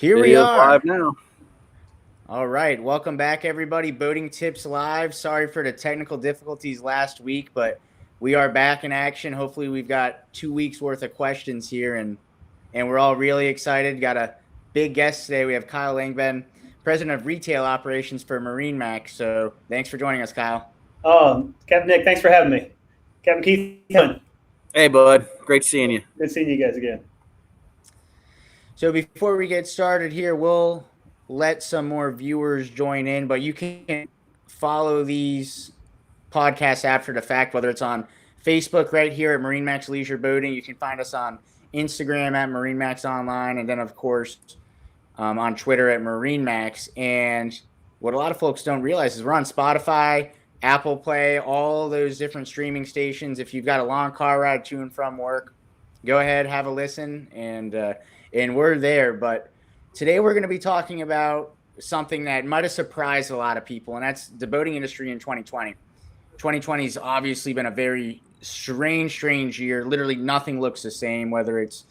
Here we Video's are. live now. All right. Welcome back, everybody. Boating Tips Live. Sorry for the technical difficulties last week, but we are back in action. Hopefully, we've got 2 weeks worth of questions here, and we're all really excited. Got a big guest today. We have Kyle Langbehn, President of Retail Operations for MarineMax. So thanks for joining us, Kyle. Captain Nick, thanks for having me. Captain Keith, how you doing? Hey, bud. Great seeing you. Good seeing you guys again. So before we get started here, we'll let some more viewers join in, but you can follow these podcasts after the fact, whether it's on Facebook right here at MarineMax Leisure Boating. You can find us on Instagram at MarineMax Online, and then, of course, on Twitter at MarineMax. And what a lot of folks don't realize is we're on Spotify, Apple Play, all those different streaming stations. If you've got a long car ride to and from work, go ahead, have a listen, and we're there. But today we're going to be talking about something that might have surprised a lot of people, and that's the boating industry in 2020. 2020 has obviously been a very strange year. Literally nothing looks the same, whether it's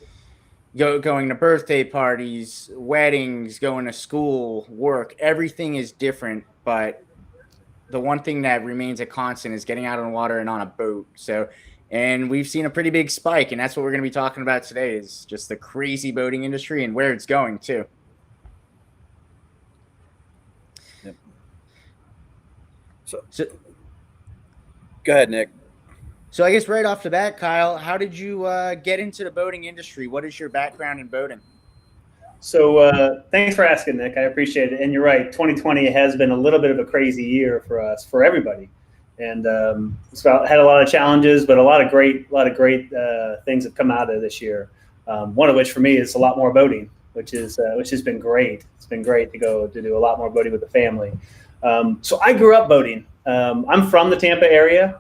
going to birthday parties, weddings, going to school, work. Everything is different, but the one thing that remains a constant is getting out on the water and on a boat. And we've seen a pretty big spike, and that's what we're going to be talking about today is just the crazy boating industry and where it's going too. Yep. So go ahead, Nick. So I guess right off the bat, Kyle, how did you get into the boating industry? What is your background in boating? So thanks for asking, Nick. I appreciate it. And you're right, 2020 has been a little bit of a crazy year for us, for everybody. And had a lot of challenges, but a lot of great things have come out of this year. One of which for me is a lot more boating, which has been great. It's been great to do a lot more boating with the family. So I grew up boating. I'm from the Tampa area.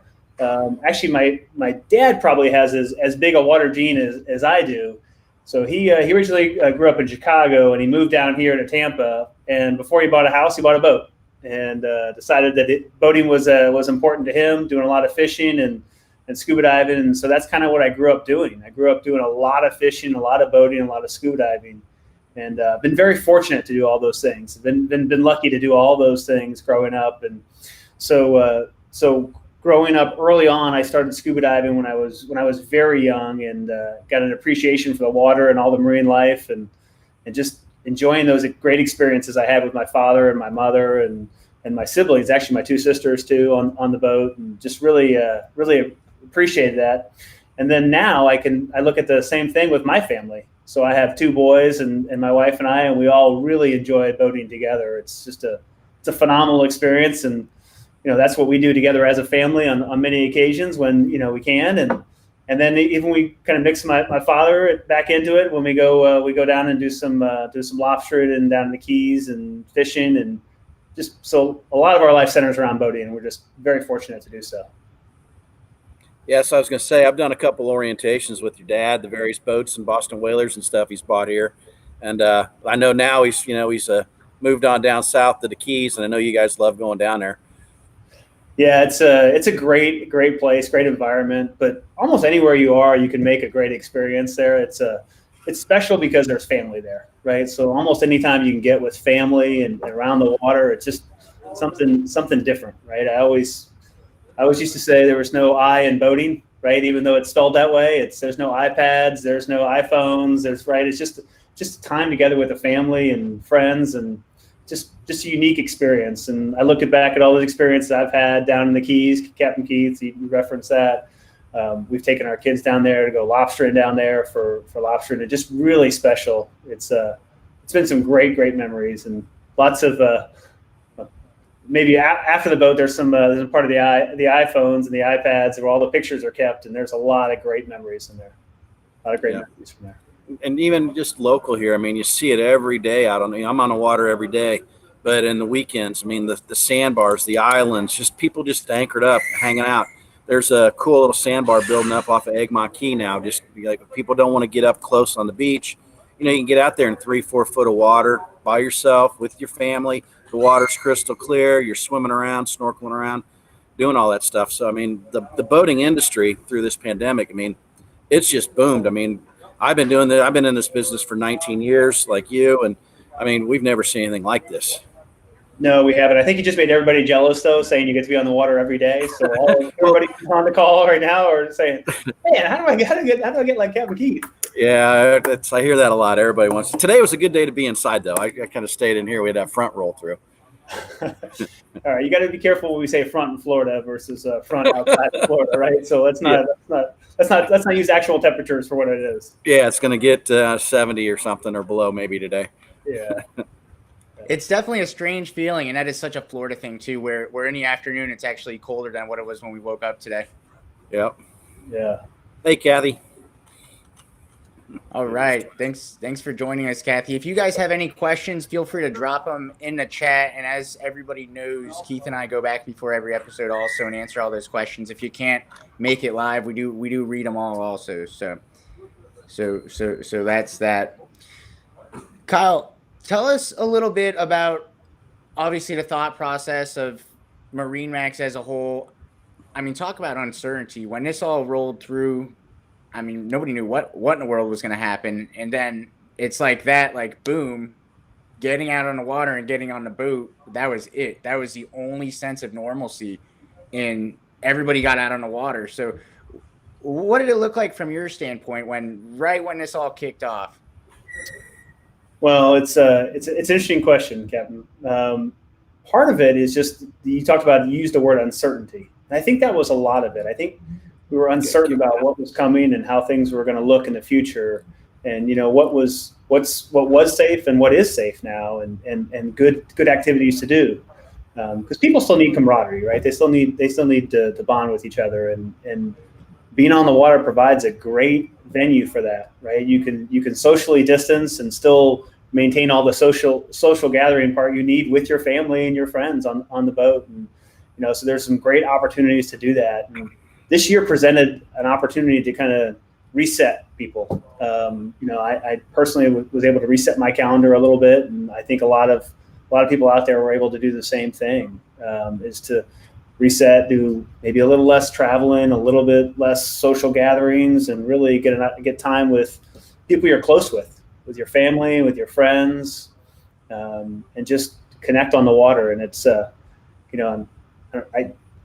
Actually, my dad probably has as big a water gene as I do. So he originally grew up in Chicago, and he moved down here to Tampa. And before he bought a house, he bought a boat, and decided that boating was important to him, doing a lot of fishing and scuba diving. And so that's kind of what I grew up doing. I grew up doing a lot of fishing, a lot of boating, a lot of scuba diving, and been very fortunate to do all those things. Been lucky to do all those things growing up. And so growing up early on, I started scuba diving when I was very young, and got an appreciation for the water and all the marine life, and just enjoying those great experiences I had with my father and my mother and my siblings, actually my two sisters too, on the boat, and just really appreciated that. And then now I look at the same thing with my family. So I have two boys and my wife and I, and we all really enjoy boating together. It's a phenomenal experience, and that's what we do together as a family on many occasions when we can. And then even we kind of mix my father back into it when we go down and do some lobstering and down in the Keys and fishing, and just so a lot of our life centers around boating, and we're just very fortunate to do so. Yeah, so I was going to say I've done a couple orientations with your dad, the various boats and Boston whalers and stuff he's bought here, and I know now he's moved on down south to the Keys, and I know you guys love going down there. Yeah, it's a great place, great environment. But almost anywhere you are, you can make a great experience there. It's special because there's family there, right? So almost anytime you can get with family and around the water, it's just something different, right? I always used to say there was no I in boating, right? Even though it's spelled that way, there's no iPads, there's no iPhones, it's just time together with the family and friends, and just a unique experience. And I look back at all the experiences I've had down in the Keys. Captain Keith, you referenced that. We've taken our kids down there to go lobstering down there for lobstering. It's just really special. It's been some great memories, and lots of maybe after the boat there's a part of the iPhones and the iPads where all the pictures are kept, and there's a lot of great memories in there. A lot of great memories from there. And even just local here, I mean, you see it every day out on. I'm on the water every day, but in the weekends, I mean, the sandbars, the islands, just people just anchored up, hanging out. There's a cool little sandbar building up off of Egmont Key now. Just like if people don't want to get up close on the beach, you can get out there in 3-4 foot of water by yourself with your family. The water's crystal clear. You're swimming around, snorkeling around, doing all that stuff. So I mean, the boating industry through this pandemic, I mean, it's just boomed. I mean, I've been in this business for 19 years, like you, and I mean, we've never seen anything like this. No, we haven't. I think you just made everybody jealous, though, saying you get to be on the water every day. So everybody on the call right now are saying, "Man, how do I get like Captain Keith?" Yeah, I hear that a lot. Everybody wants. Today was a good day to be inside, though. I kind of stayed in here. We had that front roll through. All right, you got to be careful when we say front in Florida versus front outside of Florida, right? So let's not use actual temperatures for what it is. Yeah, it's going to get 70 or something or below maybe today. Yeah. It's definitely a strange feeling, and that is such a Florida thing too, where in the afternoon it's actually colder than what it was when we woke up today. Yep. Yeah. Hey, Kathy. All right. Thanks for joining us, Kathy. If you guys have any questions, feel free to drop them in the chat. And as everybody knows, Keith and I go back before every episode also and answer all those questions. If you can't make it live, we do read them all also. So that's that. Kyle, tell us a little bit about obviously the thought process of MarineMax as a whole. I mean, talk about uncertainty. When this all rolled through, I mean, nobody knew what in the world was going to happen. And then it's like that, like, boom, getting out on the water and getting on the boat. That was it. That was the only sense of normalcy. And everybody got out on the water. So what did it look like from your standpoint when this all kicked off? Well, it's an interesting question, Captain. Part of it is just, you used the word uncertainty. And I think that was a lot of it. I think we were uncertain about what was coming and how things were going to look in the future, and what was safe and what is safe now, and good activities to do, because people still need camaraderie, right? They still need to bond with each other, and being on the water provides a great venue for that, right? You can socially distance and still maintain all the social gathering part you need with your family and your friends on the boat, and so there's some great opportunities to do that. And this year presented an opportunity to kind of reset people. I personally was able to reset my calendar a little bit, and I think a lot of people out there were able to do the same thing. Is to reset, do maybe a little less traveling, a little bit less social gatherings, and really get time with people you're close with your family, with your friends, and just connect on the water. And it's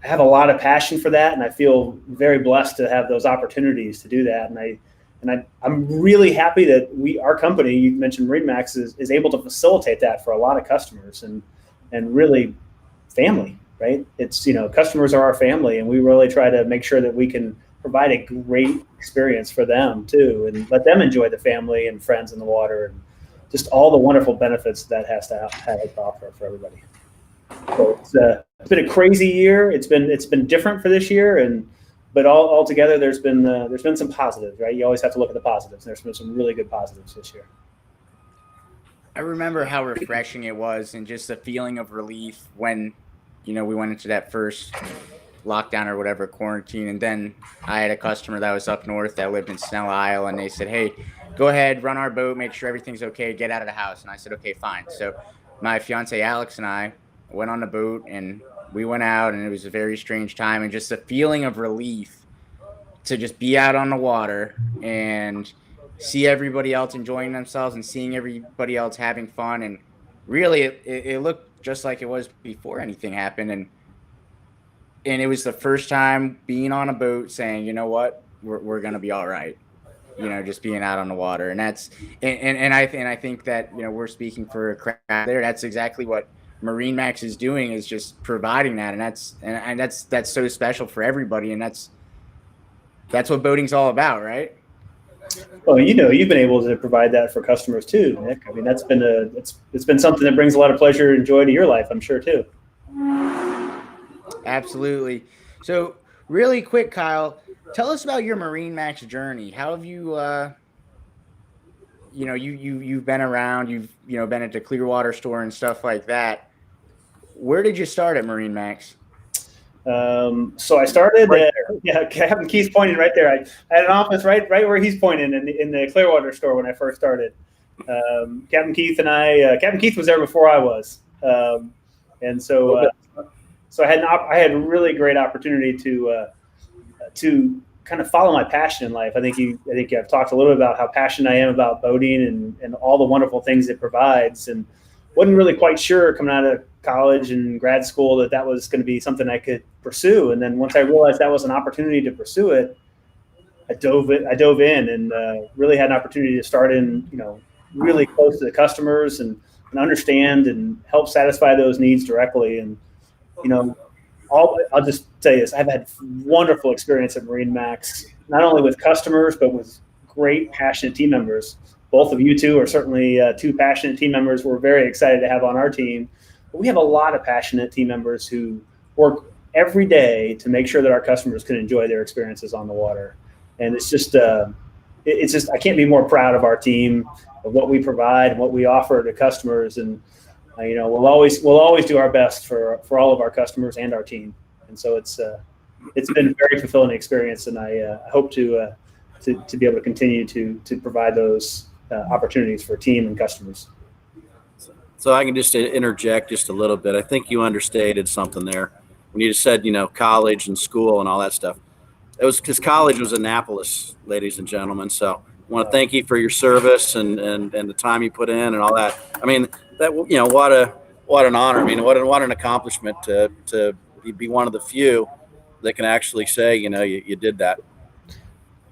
I have a lot of passion for that, and I feel very blessed to have those opportunities to do that. And I'm really happy that our company, you mentioned MarineMax, is able to facilitate that for a lot of customers and really family, right? It's, customers are our family, and we really try to make sure that we can provide a great experience for them too, and let them enjoy the family and friends in the water, and just all the wonderful benefits that has to have to offer for everybody. So it's been a crazy year. It's been different for this year, but all together there's been some positives, right? You always have to look at the positives. There's been some really good positives this year. I remember how refreshing it was, and just the feeling of relief when we went into that first lockdown or whatever, quarantine. And then I had a customer that was up north that lived in Snell Isle, and they said, "Hey, go ahead, run our boat, make sure everything's okay, get out of the house." And I said, "Okay, fine." So my fiance Alex and I went on the boat, and we went out, and it was a very strange time, and just the feeling of relief to just be out on the water and see everybody else enjoying themselves and seeing everybody else having fun. And really it looked just like it was before anything happened. And it was the first time being on a boat saying, you know what, we're going to be all right. Just being out on the water. And that's, and I think that, we're speaking for a crowd there. That's exactly what MarineMax is doing, is just providing that. And that's so special for everybody. And that's what boating's all about, right? Well, you've been able to provide that for customers too, Nick. I mean, it's been something that brings a lot of pleasure and joy to your life, I'm sure too. Absolutely. So really quick, Kyle, tell us about your MarineMax journey. How have you, you've been around, you've, been at the Clearwater store and stuff like that. Where did you start at MarineMax? So I started, Captain Keith's pointing right there. I had an office right where he's pointing in the Clearwater store when I first started. Captain Keith and Captain Keith was there before I was. And so I had a really great opportunity to kind of follow my passion in life. I think I've talked a little bit about how passionate I am about boating and all the wonderful things it provides, and wasn't really quite sure coming out of college and grad school that was going to be something I could pursue. And then once I realized that was an opportunity to pursue it, I dove in and really had an opportunity to start in, really close to the customers and understand and help satisfy those needs directly. And, I'll just tell you this, I've had wonderful experience at MarineMax, not only with customers, but with great, passionate team members. Both of you two are certainly two passionate team members we're very excited to have on our team. But we have a lot of passionate team members who work every day to make sure that our customers can enjoy their experiences on the water. And it's just I can't be more proud of our team, of what we provide and what we offer to customers. And we'll always do our best for all of our customers and our team. And so it's been a very fulfilling experience, and I hope to be able to continue to provide those opportunities for team and customers. So I can just interject just a little bit. I think you understated something there when you just said, college and school and all that stuff. It was because college was Annapolis, ladies and gentlemen. So I want to thank you for your service and the time you put in and all that. I mean, that what an honor. I mean, what an accomplishment to be one of the few that can actually say, you did that.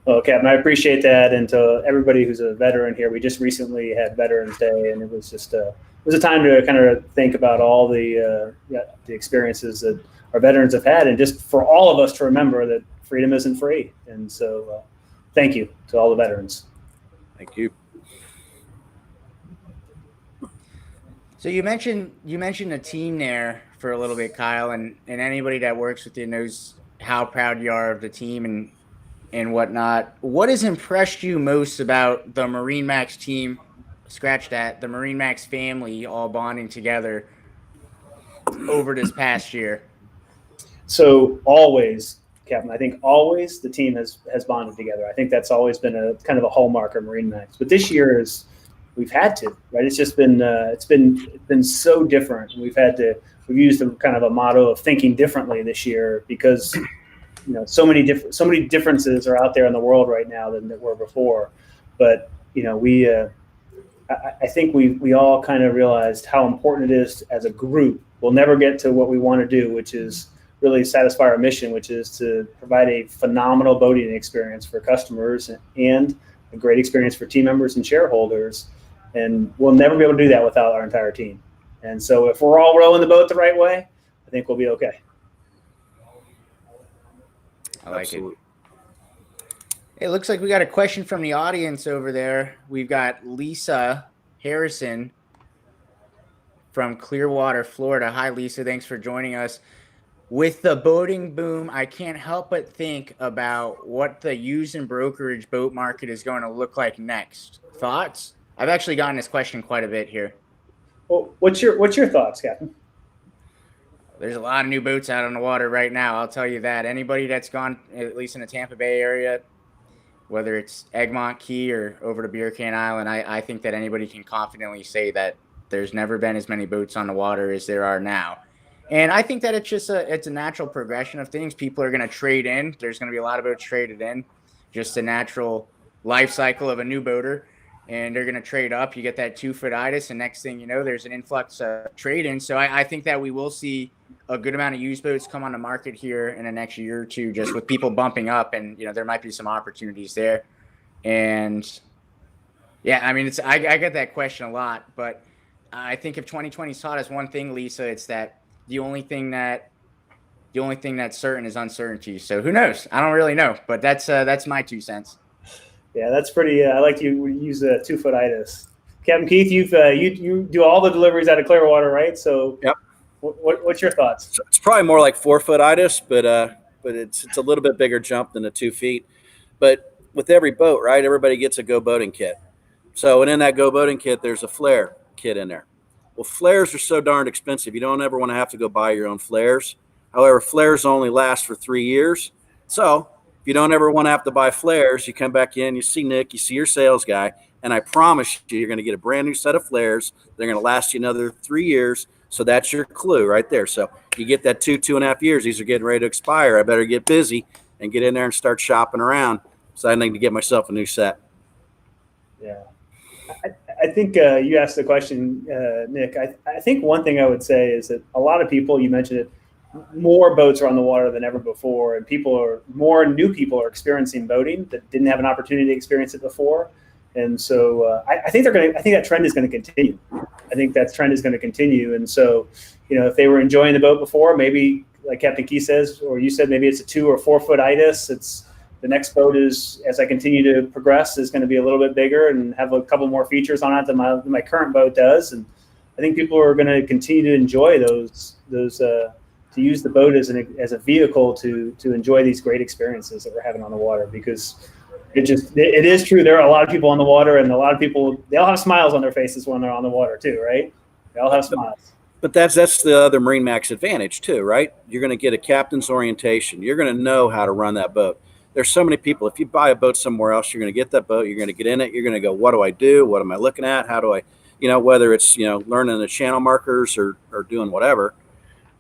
Well, Captain, I appreciate that. And to everybody who's a veteran here, we just recently had Veterans Day, and it was just it was a time to kind of think about all the experiences that our veterans have had, and just for all of us to remember that freedom isn't free. And so thank you to all the veterans. Thank you. So you mentioned a team there for a little bit, Kyle, and anybody that works with you knows how proud you are of the team and whatnot. What has impressed you most about the MarineMax team? Scratch that, the MarineMax family all bonding together over this past year. So always, Captain, I think always the team has bonded together. I think that's always been a kind of a hallmark of MarineMax. But this year we've had to, right? It's just been it's been so different. We've used kind of a motto of thinking differently this year because so many differences are out there in the world right now than there were before. But I think we all kind of realized how important it is as a group. We'll never get to what we want to do, which is really satisfy our mission, which is to provide a phenomenal boating experience for customers and a great experience for team members and shareholders. And we'll never be able to do that without our entire team. And so if we're all rowing the boat the right way, I think we'll be okay. I like Absolutely. It looks like we got a question from the audience over there. We've got Lisa Harrison from Clearwater, Florida. Hi, Lisa. Thanks for joining us. With the boating boom, I can't help but think about what the used and brokerage boat market is going to look like next. Thoughts? I've actually gotten this question quite a bit here. Well, what's your thoughts, Captain? There's a lot of new boats out on the water right now. I'll tell you that. Anybody that's gone, at least in the Tampa Bay area, whether it's Egmont Key or over to Beer Can Island, I think that anybody can confidently say that there's never been as many boats on the water as there are now. And I think that it's a natural progression of things. People are going to trade in. There's going to be a lot of boats traded in. Just a natural life cycle of a new boater. And they're going to trade up. You get that 2-foot-itis, and next thing you know, there's an influx of trade-in. So I think that we will see a good amount of used boats come on the market here in the next year or two, just with people bumping up, and there might be some opportunities there. And yeah, I mean, I get that question a lot, but I think if 2020 taught us one thing, Lisa, it's that the only thing that's certain is uncertainty. So who knows? I don't really know, but that's my 2 cents. Yeah, that's pretty. I like to use a 2-foot-itis. Captain Keith, you do all the deliveries out of Clearwater, right? So, yep. What's your thoughts? It's probably more like 4-foot-itis, but it's a little bit bigger jump than the 2 feet. But with every boat, right, everybody gets a Go Boating kit. So, and in that Go Boating kit, there's a flare kit in there. Well, flares are so darn expensive. You don't ever want to have to go buy your own flares. However, flares only last for 3 years. So if you don't ever want to have to buy flares, you come back in, you see Nick, you see your sales guy, and I promise you're going to get a brand new set of flares. They're going to last you another 3 years. So that's your clue right there. So you get that 2.5 years. These are getting ready to expire. I better get busy and get in there and start shopping around. So I need to get myself a new set. Yeah. I think you asked the question, Nick. I think one thing I would say is that a lot of people, you mentioned it, more boats are on the water than ever before, and more new people are experiencing boating that didn't have an opportunity to experience it before. And so I think that trend is going to continue. I think that trend is going to continue. And so, if they were enjoying the boat before, maybe like Captain Keith says, or you said, maybe it's a 2 or 4 foot itis. It's the next boat is, as I continue to progress, is going to be a little bit bigger and have a couple more features on it than my current boat does. And I think people are going to continue to enjoy those to use the boat as a vehicle to enjoy these great experiences that we're having on the water, because it is true. There are a lot of people on the water, and a lot of people, they all have smiles on their faces when they're on the water too, right? They all have smiles. But that's the other MarineMax advantage too, right? You're going to get a captain's orientation. You're going to know how to run that boat. There's so many people. If you buy a boat somewhere else, you're going to get that boat. You're going to get in it. You're going to go, what do I do? What am I looking at? How do I, whether it's, learning the channel markers or doing whatever.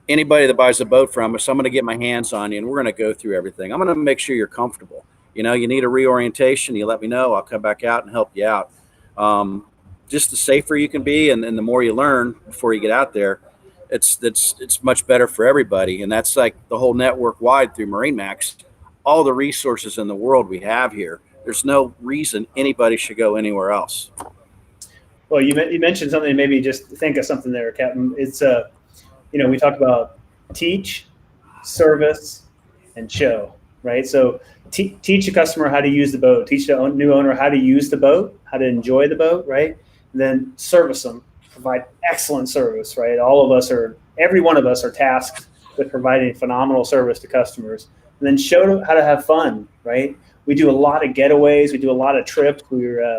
Anybody that buys a boat from us, I'm going to get my hands on you, and we're going to go through everything. I'm going to make sure you're comfortable. You need a reorientation, you let me know. I'll come back out and help you out. Just the safer you can be, and the more you learn before you get out there, it's much better for everybody. And that's like the whole network wide through MarineMax. All the resources in the world we have here. There's no reason anybody should go anywhere else. Well, you mentioned something. Maybe just think of something there, Captain. It's we talk about teach, service, and show, right? So teach a customer how to use the boat. Teach the new owner how to use the boat, how to enjoy the boat, right? And then service them. Provide excellent service, right? Every one of us are tasked with providing phenomenal service to customers. And then show them how to have fun, right? We do a lot of getaways. We do a lot of trips.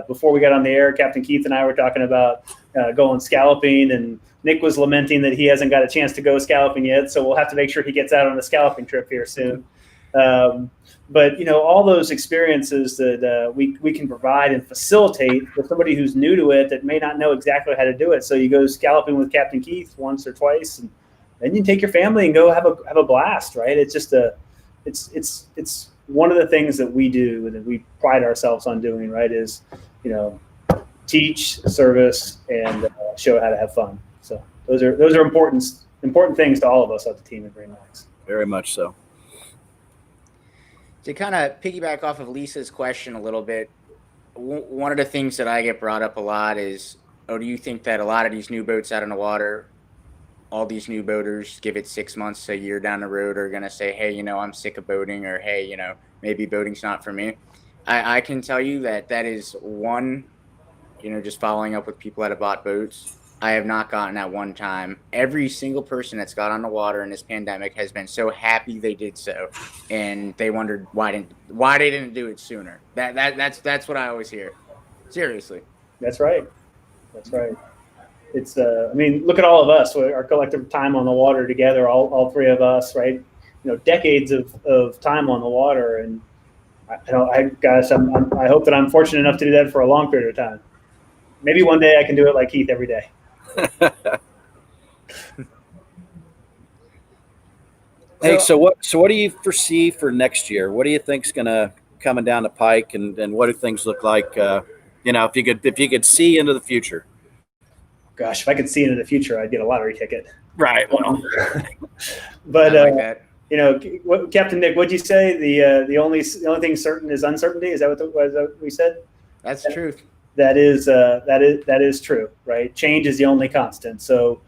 Before we got on the air, Captain Keith and I were talking about going scalloping, and Nick was lamenting that he hasn't got a chance to go scalloping yet. So we'll have to make sure he gets out on a scalloping trip here soon. But all those experiences that we can provide and facilitate for somebody who's new to it that may not know exactly how to do it. So you go scalloping with Captain Keith once or twice, and then you take your family and go have a blast, right? It's just it's one of the things that we do that we pride ourselves on doing, right? Is teach, service, and show how to have fun. So those are important things to all of us on the team at MarineMax. Very much so. To kind of piggyback off of Lisa's question a little bit, one of the things that I get brought up a lot is, do you think that a lot of these new boats out on the water, all these new boaters, give it 6 months, a year down the road, are going to say, hey, I'm sick of boating, or hey, maybe boating's not for me? I can tell you that is one, just following up with people that have bought boats. I have not gotten at one time. Every single person that's got on the water in this pandemic has been so happy they did so, and they wondered why they didn't do it sooner. That's what I always hear. Seriously. That's right. It's look at all of us, our collective time on the water together, all three of us, right? Decades of time on the water, and I hope that I'm fortunate enough to do that for a long period of time. Maybe one day I can do it like Keith every day. Hey, so what do you foresee for next year? What do you think's coming down the pike, and what do things look like? If you could see into the future. Gosh, if I could see into the future, I'd get a lottery ticket. Right. Well, but I like that. Captain Nick, what'd you say? The only thing certain is uncertainty. Is that what we said? That's the truth. That is true, right? Change is the only constant. So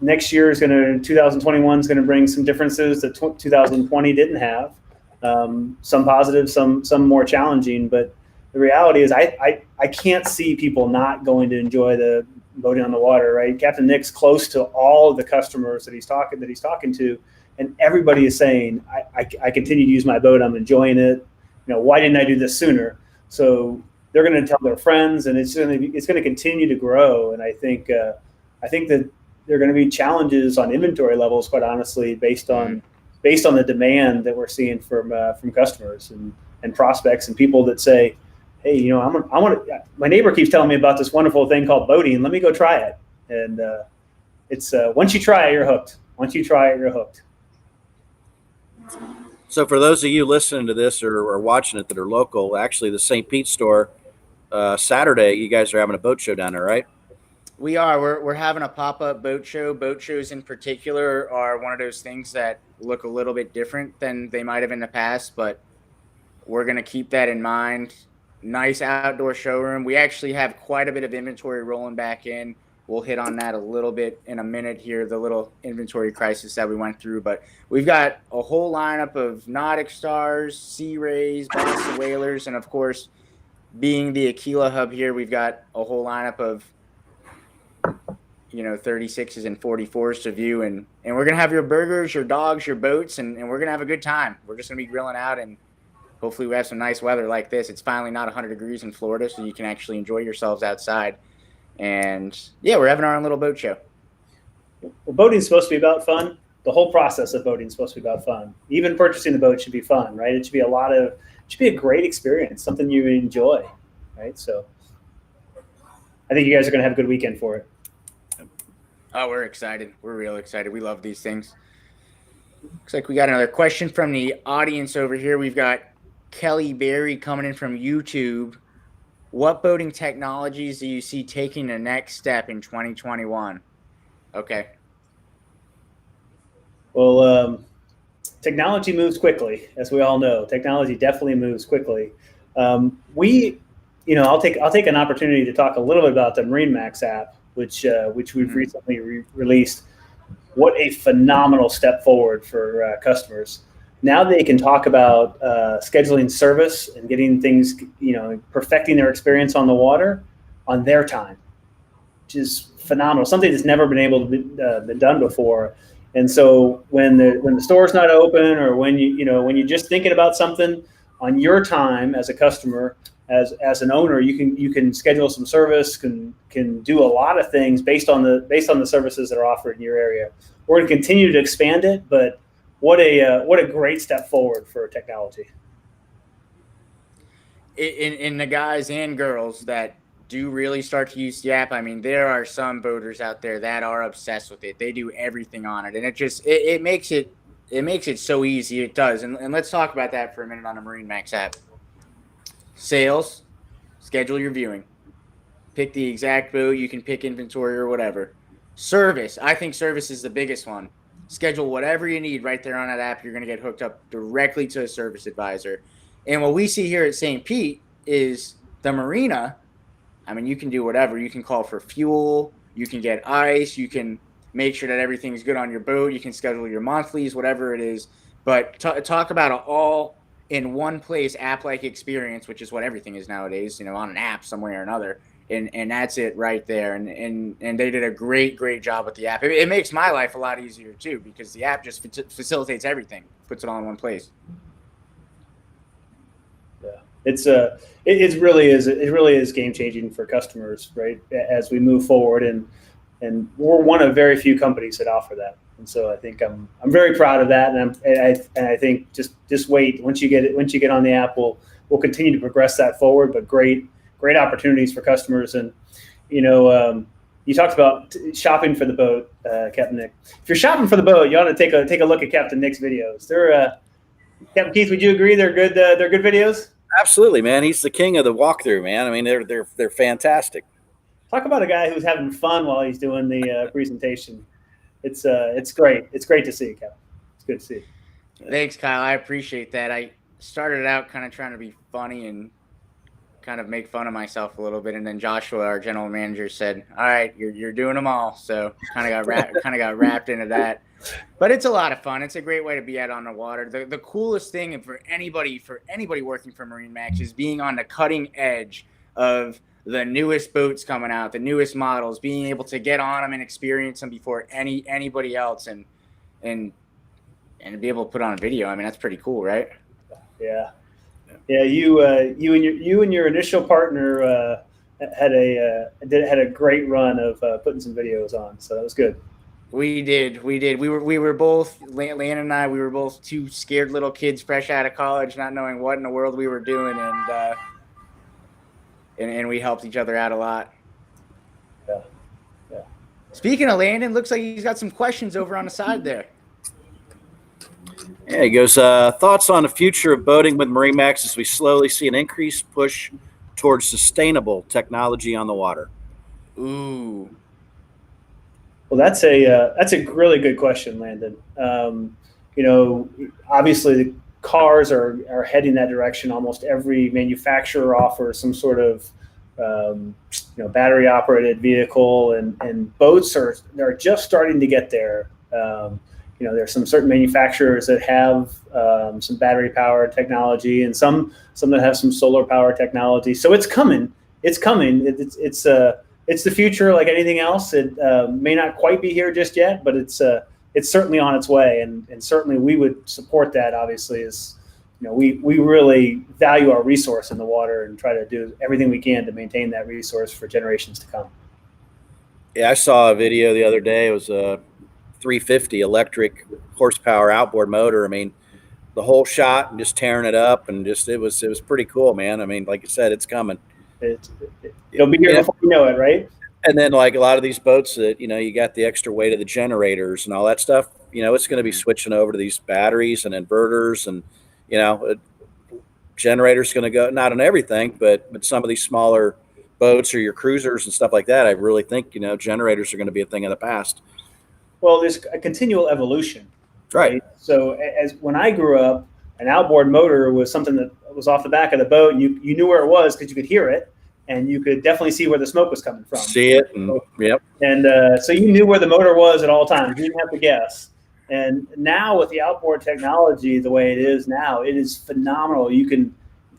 next year 2021 is going to bring some differences that 2020 didn't have. Some positive, some more challenging. But the reality is, I can't see people not going to enjoy the boating on the water, right? Captain Nick's close to all of the customers that he's talking to, and everybody is saying, I continue to use my boat. I'm enjoying it. Why didn't I do this sooner? So they're going to tell their friends, and it's going to continue to grow. And I think that there are going to be challenges on inventory levels, quite honestly, based on the demand that we're seeing from customers and prospects and people that say, hey, my neighbor keeps telling me about this wonderful thing called boating. Let me go try it. And it's once you try it, you're hooked. Once you try it, you're hooked. So for those of you listening to this or watching it that are local, actually the St. Pete store, Saturday, you guys are having a boat show down there, right? We are. We're having a pop-up boat show. Boat shows in particular are one of those things that look a little bit different than they might have in the past, but we're going to keep that in mind. Nice outdoor showroom. We actually have quite a bit of inventory rolling back in. We'll hit on that a little bit in a minute here, the little inventory crisis that we went through. But we've got a whole lineup of Nautic Stars, Sea Rays, Boston Whalers, and of course, being the Aquila hub here, we've got a whole lineup of 36s and 44s to view, and we're gonna have your burgers, your dogs, your boats, and we're gonna have a good time. We're just gonna be grilling out, and hopefully we have some nice weather like this. It's finally not 100 degrees in Florida, so you can actually enjoy yourselves outside. And yeah, we're having our own little boat show. Well, boating is supposed to be about fun. The whole process of boating is supposed to be about fun. Even purchasing the boat should be fun, right? It should be a great experience, something you enjoy, right? So I think you guys are gonna have a good weekend for it. Oh, we're excited. We're real excited. We love these things. Looks like we got another question from the audience over here. We've got Kelly Berry coming in from YouTube. What boating technologies do you see taking the next step in 2021? Okay. Well, technology moves quickly, as we all know. Technology definitely moves quickly. I'll take an opportunity to talk a little bit about the MarineMax app, which we've recently released. What a phenomenal step forward for customers. Now they can talk about scheduling service and getting things, perfecting their experience on the water on their time, which is phenomenal. Something that's never been able to be done before. And so when the store's not open, or when you're just thinking about something on your time as a customer, as an owner, you can schedule some service, can do a lot of things based on the services that are offered in your area. We're going to continue to expand it, but what a great step forward for technology. In the guys and girls that do really start to use the app, I mean, there are some boaters out there that are obsessed with it. They do everything on it, and it makes it so easy. It does, and let's talk about that for a minute on the MarineMax app. Sales, schedule your viewing, pick the exact boat. You can pick inventory or whatever. Service, I think service is the biggest one. Schedule whatever you need right there on that app. You're going to get hooked up directly to a service advisor. And what we see here at St. Pete is the marina. I mean, you can do whatever. You can call for fuel. You can get ice. You can make sure that everything's good on your boat. You can schedule your monthlies, whatever it is. But talk about an all in one place app-like experience, which is what everything is nowadays, on an app some way or another. And that's it right there. And they did a great job with the app. It makes my life a lot easier too, because the app just facilitates everything, puts it all in one place. Yeah, it really is game changing for customers, right? As we move forward, and we're one of very few companies that offer that. And so I think I'm very proud of that, and I think just wait. Once you get on the app, we'll continue to progress that forward. But great opportunities for customers, and you talked about shopping for the boat, Captain Nick. If you're shopping for the boat, you ought to take a look at Captain Nick's videos. Captain Keith, would you agree they're good? They're good videos. Absolutely, man. He's the king of the walkthrough, man. I mean, they're fantastic. Talk about a guy who's having fun while he's doing the presentation. It's great. It's great to see, Captain. It's good to see. Thanks, Kyle. I appreciate that. I started out kind of trying to be funny and kind of make fun of myself a little bit, and then Joshua, our general manager, said, "All right, you're doing them all." So kind of got wrapped into that. But it's a lot of fun. It's a great way to be out on the water. The coolest thing for anybody working for MarineMax is being on the cutting edge of the newest boats coming out, the newest models, being able to get on them and experience them before anybody else, and be able to put on a video. I mean, that's pretty cool, right? Yeah. Yeah, you and your initial partner had a great run of putting some videos on, so that was good. We did. We were both, Landon and I, we were both two scared little kids fresh out of college, not knowing what in the world we were doing, and we helped each other out a lot. Yeah. Speaking of Landon, looks like he's got some questions over on the side there. Yeah, he goes, thoughts on the future of boating with MarineMax as we slowly see an increased push towards sustainable technology on the water. Ooh. Well, that's a really good question, Landon. Obviously the cars are heading that direction. Almost every manufacturer offers some sort of battery operated vehicle, and boats are just starting to get there. There's some certain manufacturers that have some battery powered technology, and some that have some solar power technology. So it's coming. It's coming. It's the future, like anything else. It may not quite be here just yet, but it's certainly on its way, and certainly we would support that. Obviously, as we really value our resource in the water and try to do everything we can to maintain that resource for generations to come. Yeah, I saw a video the other day. It was a 350 electric horsepower outboard motor. I mean, the whole shot and just tearing it up, and just it was pretty cool, man. I mean, like you said, it's coming. It'll be here before you know it, right? And then, like a lot of these boats that you got the extra weight of the generators and all that stuff. It's going to be switching over to these batteries and inverters, and generators going to go not on everything, but some of these smaller boats or your cruisers and stuff like that. I really think generators are going to be a thing of the past. Well, there's a continual evolution, right? So as when I grew up, an outboard motor was something that was off the back of the boat, and you knew where it was because you could hear it, and you could definitely see where the smoke was coming from. See it, and yep. And so you knew where the motor was at all times. You didn't have to guess. And now with the outboard technology the way it is now, it is phenomenal.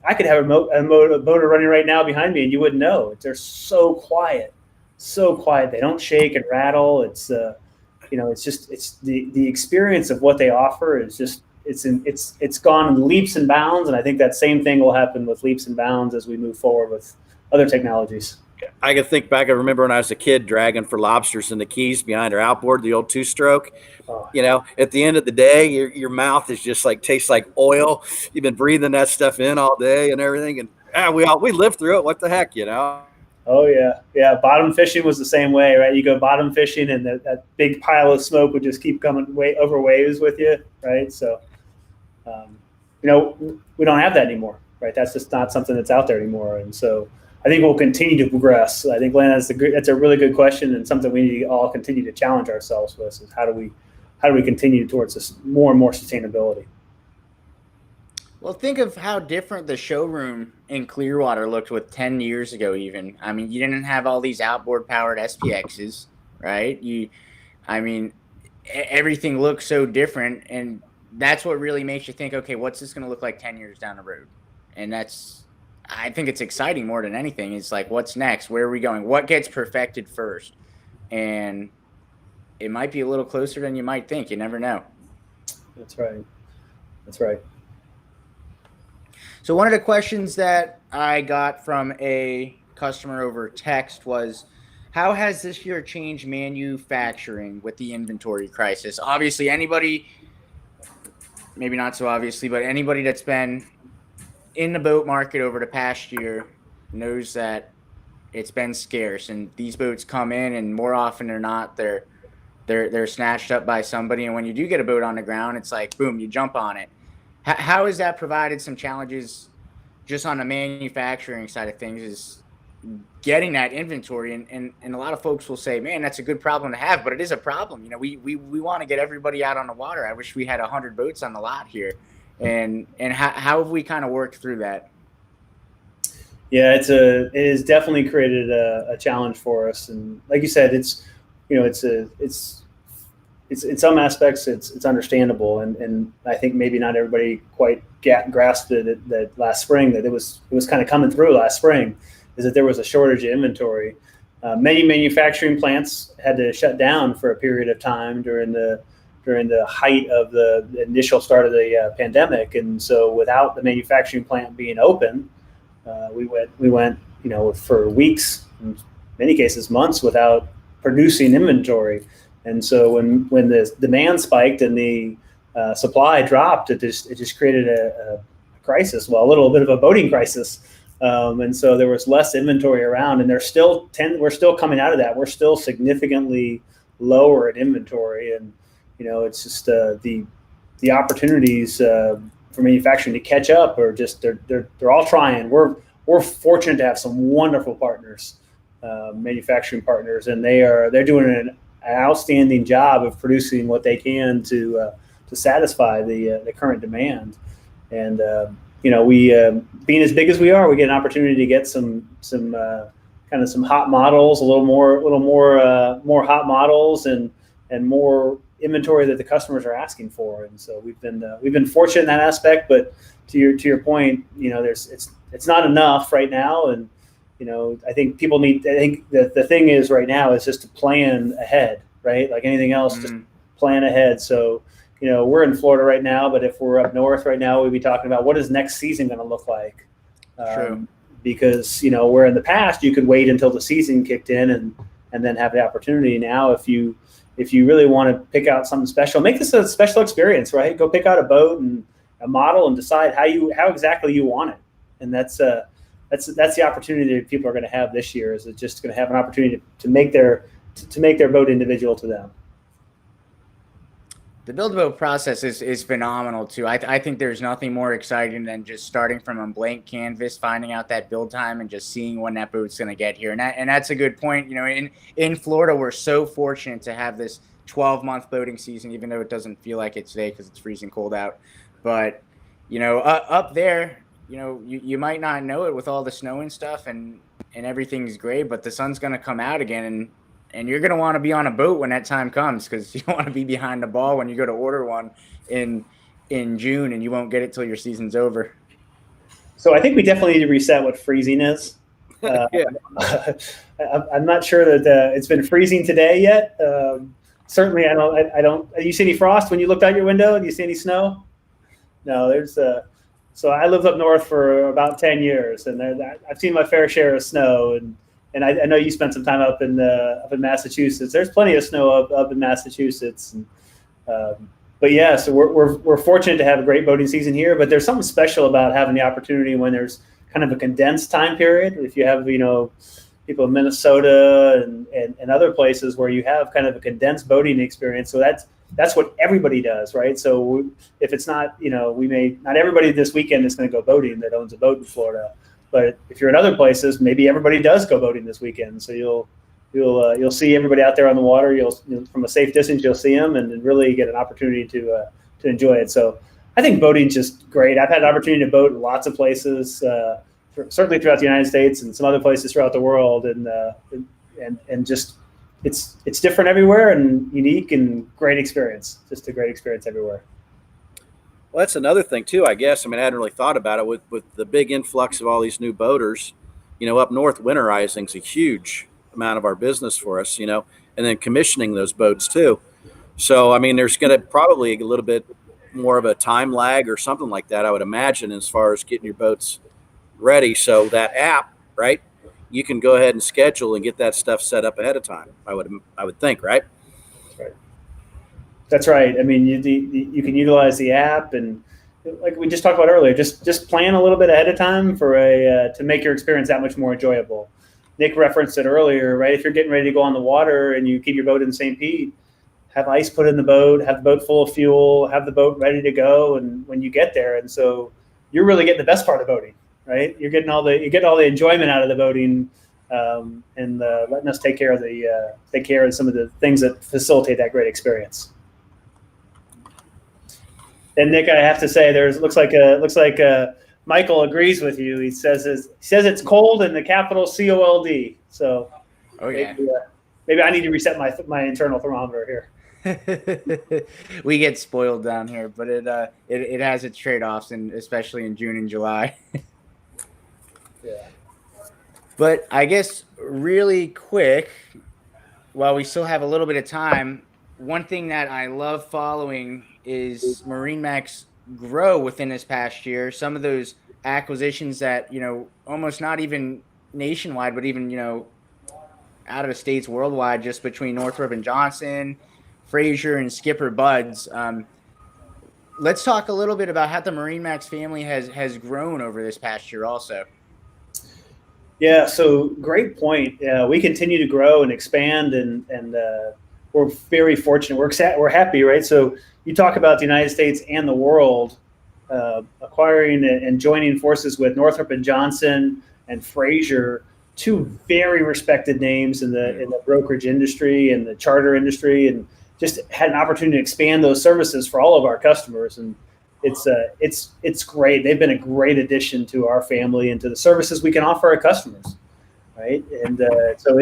I could have a motor running right now behind me, and you wouldn't know. They're so quiet, so quiet. They don't shake and rattle. It's the experience of what they offer is just it's gone in leaps and bounds, and I think that same thing will happen with leaps and bounds as we move forward with other technologies. I can think back. I remember when I was a kid dragging for lobsters in the Keys behind our outboard, the old two-stroke. Oh. At the end of the day, your mouth is just like tastes like oil. You've been breathing that stuff in all day and everything, and we lived through it. What the heck, Oh yeah. Bottom fishing was the same way, right? You go bottom fishing, and that big pile of smoke would just keep coming over waves with you, right? So, we don't have that anymore, right? That's just not something that's out there anymore, and so I think we'll continue to progress. I think, Lana, that's a really good question, and something we need to all continue to challenge ourselves with: is how do we continue towards this more and more sustainability? Well, think of how different the showroom in Clearwater looked with 10 years ago even. I mean, you didn't have all these outboard-powered SPXs, right? Everything looks so different, and that's what really makes you think, okay, what's this going to look like 10 years down the road? And I think it's exciting more than anything. It's like, what's next? Where are we going? What gets perfected first? And it might be a little closer than you might think. You never know. That's right. So one of the questions that I got from a customer over text was, how has this year changed manufacturing with the inventory crisis? Obviously, anybody, maybe not so obviously, but anybody that's been in the boat market over the past year knows that it's been scarce, and these boats come in, and more often than not, they're snatched up by somebody. And when you do get a boat on the ground, it's like, boom, you jump on it. How has that provided some challenges just on the manufacturing side of things, is getting that inventory? And a lot of folks will say, man, that's a good problem to have, but it is a problem. We want to get everybody out on the water. I wish we had 100 boats on the lot here. And how have we kind of worked through that? Yeah, it has definitely created a challenge for us. And like you said, it's in some aspects it's understandable, and I think maybe not everybody quite grasped it that last spring, that it was kind of coming through last spring, is that there was a shortage of inventory. Many manufacturing plants had to shut down for a period of time during the height of the initial start of the pandemic, and so without the manufacturing plant being open, we went for weeks, in many cases months, without producing inventory. And so when the demand spiked and the supply dropped, it just created a crisis. Well, a little bit of a boating crisis. And so there was less inventory around, and we're still coming out of that. We're still significantly lower at inventory, and it's just the the opportunities for manufacturing to catch up, or just they're all trying. We're fortunate to have some wonderful partners, manufacturing partners, and they're doing an outstanding job of producing what they can to satisfy the current demand. And we being as big as we are, we get an opportunity to get some hot models, a little more hot models, and more inventory that the customers are asking for. And so we've been fortunate in that aspect. But to your point, it's not enough right now. And I think the thing is right now is just to plan ahead, right? Like anything else, just plan ahead. So we're in Florida right now, but if we're up north right now, we'd be talking about what is next season going to look like. True. Because where in the past you could wait until the season kicked in and then have the opportunity. Now if you really want to pick out something special, make this a special experience, right? Go pick out a boat and a model and decide how exactly you want it. And that's the opportunity that people are going to have this year, is just going to have an opportunity to make their boat individual to them. The Buildable Process is phenomenal too. I think there's nothing more exciting than just starting from a blank canvas, finding out that build time, and just seeing when that boat's going to get here. And that's a good point. In Florida, we're so fortunate to have this 12-month boating season, even though it doesn't feel like it today because it's freezing cold out. But up there, you might not know it with all the snow and stuff, and everything's gray, but the sun's going to come out again, and you're going to want to be on a boat when that time comes, because you don't want to be behind the ball when you go to order one in June and you won't get it till your season's over. So I think we definitely need to reset what freezing is. Yeah. I'm not sure that it's been freezing today yet. Certainly, I don't. You see any frost when you looked out your window? Do you see any snow? No, there's. So I lived up north for about 10 years, and I've seen my fair share of snow. And I know you spent some time up in Massachusetts. There's plenty of snow up in Massachusetts. But yeah, so we're fortunate to have a great boating season here. But there's something special about having the opportunity when there's kind of a condensed time period. If you have people in Minnesota and other places where you have kind of a condensed boating experience, so that's what everybody does, right? So if it's not, not everybody this weekend is going to go boating that owns a boat in Florida. But if you're in other places, maybe everybody does go boating this weekend. So you'll see everybody out there on the water. From a safe distance, you'll see them and really get an opportunity to enjoy it. So I think boating's just great. I've had an opportunity to boat in lots of places, certainly throughout the United States and some other places throughout the world, and just it's different everywhere and unique and great experience. Just a great experience everywhere. Well, that's another thing too, I guess. I hadn't really thought about it with the big influx of all these new boaters. Up north, winterizing is a huge amount of our business for us. And then commissioning those boats too. So there's going to probably a little bit more of a time lag or something like that, I would imagine, as far as getting your boats ready. So that app, right? You can go ahead and schedule and get that stuff set up ahead of time. I would think, right? That's right. You can utilize the app, and like we just talked about earlier, just plan a little bit ahead of time to make your experience that much more enjoyable. Nick referenced it earlier, right? If you're getting ready to go on the water and you keep your boat in St. Pete, have ice put in the boat, have the boat full of fuel, have the boat ready to go, and when you get there, and so you're really getting the best part of boating, right? You're getting all the enjoyment out of the boating, and letting us take care of some of the things that facilitate that great experience. And Nick, I have to say, looks like Michael agrees with you. He says it's cold in the capital COLD. So, oh yeah, maybe I need to reset my internal thermometer here. We get spoiled down here, but it has its trade-offs, and especially in June and July. Yeah. But I guess really quick, while we still have a little bit of time, one thing that I love following is MarineMax grow within this past year. Some of those acquisitions that, almost not even nationwide, but even, out of the states worldwide, just between Northrop and Johnson, Fraser and Skipper Buds. Let's talk a little bit about how the MarineMax family has grown over this past year also. Yeah, so great point. We continue to grow and expand, and we're very fortunate. We're happy, right? So you talk about the United States and the world acquiring and joining forces with Northrop and Johnson and Fraser, two very respected names in the brokerage industry and the charter industry, and just had an opportunity to expand those services for all of our customers. And it's great. They've been a great addition to our family and to the services we can offer our customers, right? And so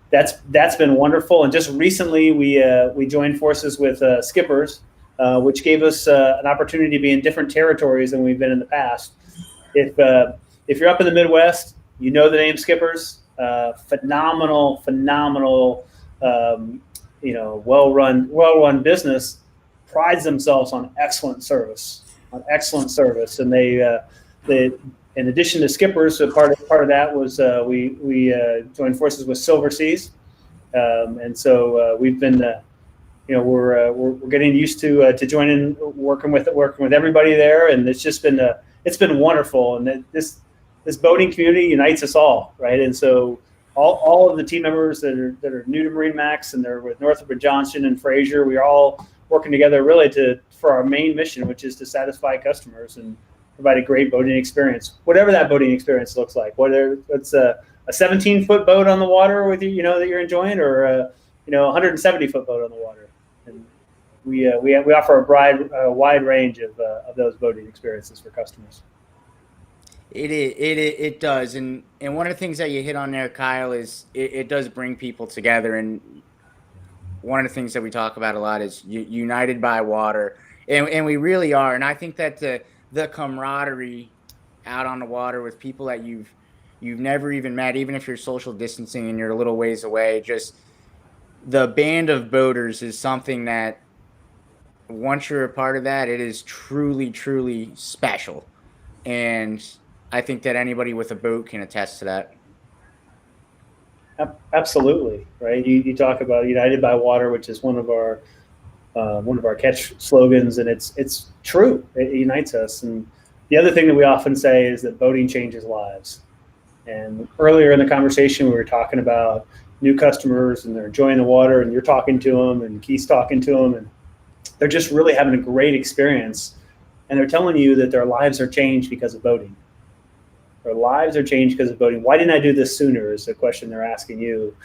that's been wonderful. And just recently, we joined forces with Skippers, which gave us an opportunity to be in different territories than we've been in the past. If you're up in the Midwest, you know the name Skippers. Phenomenal, well-run business. Prides themselves on excellent service, and they in addition to Skippers, so part of that was we joined forces with Silver Seas, and so we've been we're getting used to joining, working with everybody there, and it's been wonderful, and this boating community unites us all, right? And so all of the team members that are new to MarineMax and they're with Northrop and Johnson and Fraser, we are all working together really for our main mission, which is to satisfy customers and provide a great boating experience, whatever that boating experience looks like, whether it's a 17-foot boat on the water with you, that you're enjoying, or a 170-foot boat on the water. And we offer a wide range of those boating experiences for customers. It does, and one of the things that you hit on there, Kyle, is it does bring people together. And one of the things that we talk about a lot is united by water, and we really are. And I think that the camaraderie out on the water with people that you've never even met, even if you're social distancing and you're a little ways away, just the band of boaters is something that once you're a part of that, it is truly, truly special. And I think that anybody with a boat can attest to that. Absolutely, right? You talk about United by Water, which is one of our catch slogans, and it's true. It unites us. And the other thing that we often say is that boating changes lives. And earlier in the conversation, we were talking about new customers, and they're enjoying the water, and you're talking to them, and Keith's talking to them, and they're just really having a great experience. And they're telling you that their lives are changed because of boating. Their lives are changed because of boating. Why didn't I do this sooner is the question they're asking you,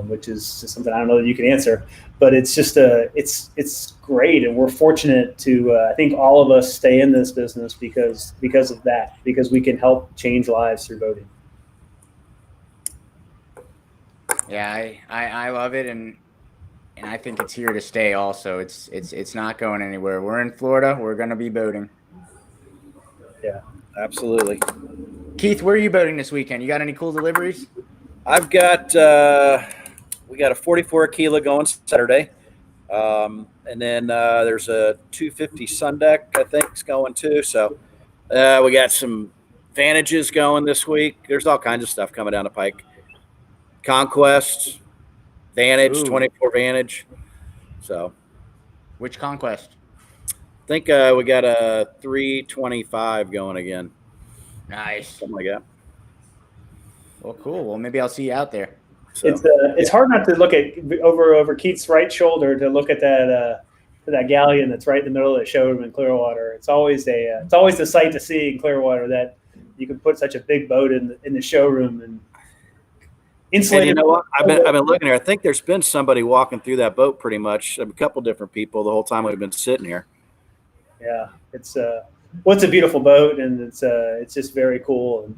which is just something I don't know that you can answer. But it's just it's great, and we're fortunate to I think all of us stay in this business because of that, because we can help change lives through boating. Yeah, I love it, and I think it's here to stay. Also, it's not going anywhere. We're in Florida. We're going to be boating. Yeah, absolutely. Keith, where are you boating this weekend? You got any cool deliveries? I've got we got a 44 kilo going Saturday, and then there's a 250 sun deck I think is going too. So we got some Vantages going this week. There's all kinds of stuff coming down the pike. Conquest, Vantage, Ooh. 24 Vantage. So, which Conquest? I think we got a 325 going again. Nice. Something like that. Well, cool. Well, maybe I'll see you out there. So, it's hard not to look at over Keith's right shoulder to look at that galleon that's right in the middle of the showroom in Clearwater. It's always a sight to see in Clearwater that you can put such a big boat in the showroom and insulated. And you know what? I've been looking here. I think there's been somebody walking through that boat pretty much, a couple different people the whole time we've been sitting here. Yeah, it's a beautiful boat, and it's just very cool. And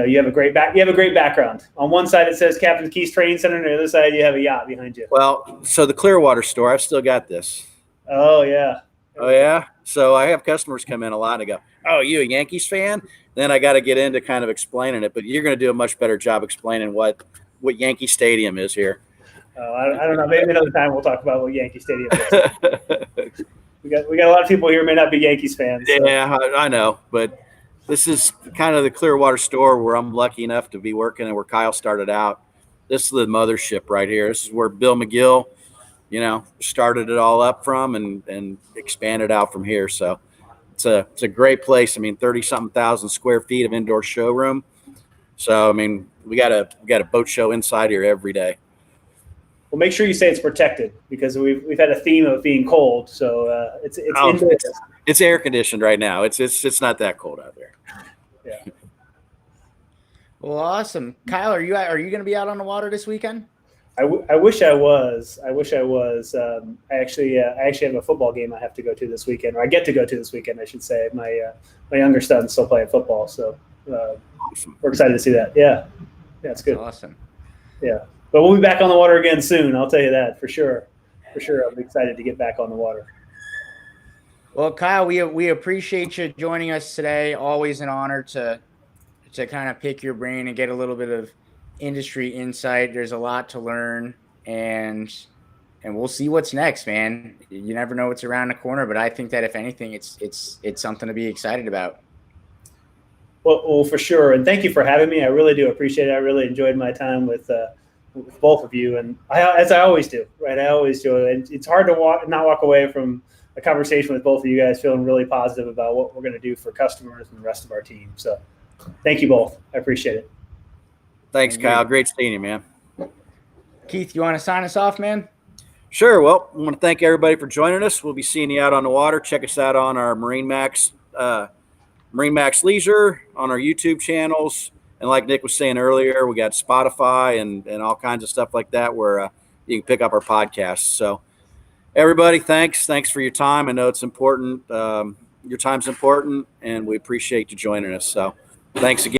you have a great background. On one side it says Captain Keith's Training Center, and on the other side you have a yacht behind you. Well, so the Clearwater store, I've still got this. Oh yeah. Oh yeah. So I have customers come in a lot and go, "Oh, you a Yankees fan?" Then I got to get into kind of explaining it, but you're going to do a much better job explaining what Yankee Stadium is here. I don't know. Maybe another time we'll talk about what Yankee Stadium is. we got a lot of people here who may not be Yankees fans. So. Yeah, I know, but this is kind of the Clearwater store where I'm lucky enough to be working and where Kyle started out. This is the mothership right here. This is where Bill McGill, started it all up from and expanded out from here. So it's a great place. I mean, 30-something thousand square feet of indoor showroom. So, I mean, we got a boat show inside here every day. Well, make sure you say it's protected, because we've had a theme of being cold. So it's indoors. It's air conditioned right now. It's not that cold out there. Yeah. Well, awesome. Kyle, are you going to be out on the water this weekend? I wish I was. I actually have a football game I have to go to this weekend, or I get to go to this weekend, I should say. My younger son's still playing football, so Awesome. we're excited to see that. Yeah, it's good. That's awesome. Yeah, but we'll be back on the water again soon. I'll tell you that for sure. For sure, I'm excited to get back on the water. Well, Kyle, we appreciate you joining us today. Always an honor to kind of pick your brain and get a little bit of industry insight. There's a lot to learn, and we'll see what's next, man. You never know what's around the corner, but I think that if anything, it's something to be excited about. Well, for sure. And thank you for having me. I really do appreciate it. I really enjoyed my time with both of you, and as I always do, right? I always do. And it's hard to not walk away from a conversation with both of you guys feeling really positive about what we're going to do for customers and the rest of our team. So thank you both. I appreciate it. Thanks, Kyle. Great seeing you, man. Keith, you want to sign us off, man? Sure. Well, I want to thank everybody for joining us. We'll be seeing you out on the water. Check us out on our MarineMax Leisure, on our YouTube channels. And like Nick was saying earlier, we got Spotify and all kinds of stuff like that where you can pick up our podcasts. So everybody, thanks for your time. I know it's important. Your time's important, and we appreciate you joining us. So thanks again.